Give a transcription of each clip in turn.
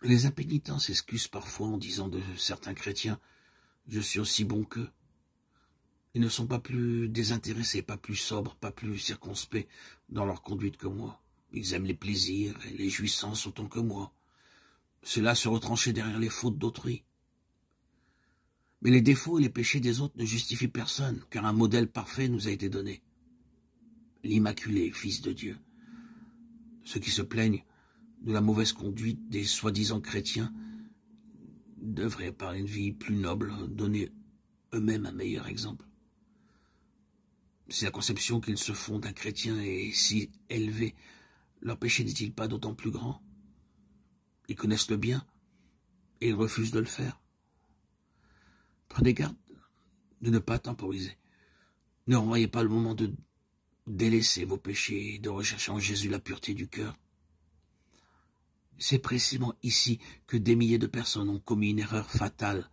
Les impénitents s'excusent parfois en disant de certains chrétiens « je suis aussi bon qu'eux ». Ils ne sont pas plus désintéressés, pas plus sobres, pas plus circonspects dans leur conduite que moi. Ils aiment les plaisirs et les jouissances autant que moi. Cela se retrancher derrière les fautes d'autrui. Mais les défauts et les péchés des autres ne justifient personne, car un modèle parfait nous a été donné. L'Immaculé, Fils de Dieu. Ceux qui se plaignent de la mauvaise conduite des soi-disant chrétiens devraient, par une vie plus noble, donner eux-mêmes un meilleur exemple. Si la conception qu'ils se font d'un chrétien est si élevée, leur péché n'est-il pas d'autant plus grand? Ils connaissent le bien et ils refusent de le faire. Prenez garde de ne pas temporiser. Ne renvoyez pas le moment de délaisser vos péchés et de rechercher en Jésus la pureté du cœur. C'est précisément ici que des milliers de personnes ont commis une erreur fatale.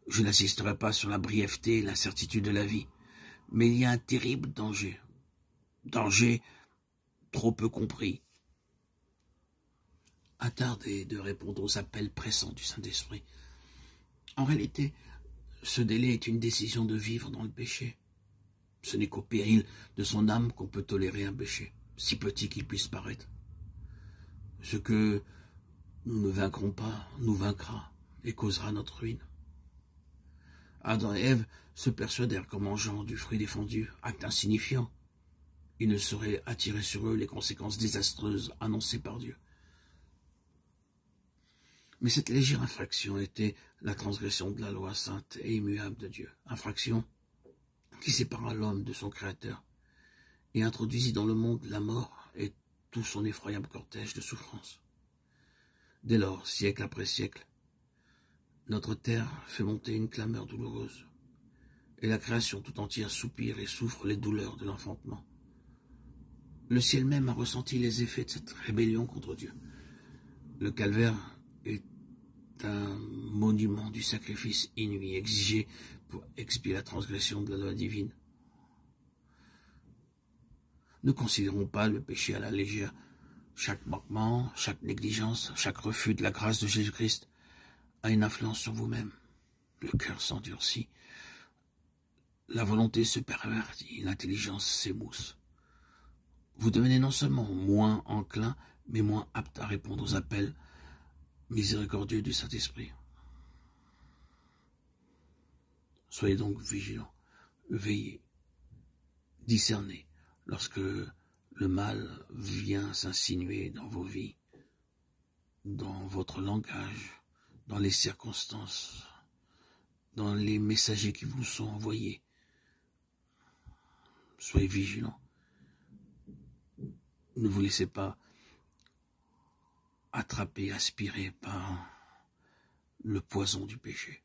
Je n'insisterai pas sur la brièveté et l'incertitude de la vie, mais il y a un terrible danger. Danger trop peu compris. Attardez de répondre aux appels pressants du Saint-Esprit. En réalité, ce délai est une décision de vivre dans le péché. Ce n'est qu'au péril de son âme qu'on peut tolérer un péché, si petit qu'il puisse paraître. Ce que nous ne vaincrons pas nous vaincra et causera notre ruine. Adam et Ève se persuadèrent qu'en mangeant du fruit défendu, acte insignifiant, ils ne sauraient attirer sur eux les conséquences désastreuses annoncées par Dieu. Mais cette légère infraction était la transgression de la loi sainte et immuable de Dieu. Infraction qui sépara l'homme de son Créateur et introduisit dans le monde la mort et tout son effroyable cortège de souffrances. Dès lors, siècle après siècle, notre terre fait monter une clameur douloureuse, et la création tout entière soupire et souffre les douleurs de l'enfantement. Le ciel même a ressenti les effets de cette rébellion contre Dieu. Le calvaire est un monument du sacrifice inouï exigé pour expier la transgression de la loi divine. Ne considérons pas le péché à la légère. Chaque manquement, chaque négligence, chaque refus de la grâce de Jésus-Christ a une influence sur vous-même. Le cœur s'endurcit, la volonté se pervertit, l'intelligence s'émousse. Vous devenez non seulement moins enclin, mais moins apte à répondre aux appels miséricordieux du Saint-Esprit. Soyez donc vigilants, veillez, discernez lorsque le mal vient s'insinuer dans vos vies, dans votre langage, dans les circonstances, dans les messagers qui vous sont envoyés. Soyez vigilants. Ne vous laissez pas attraper, aspirer par le poison du péché.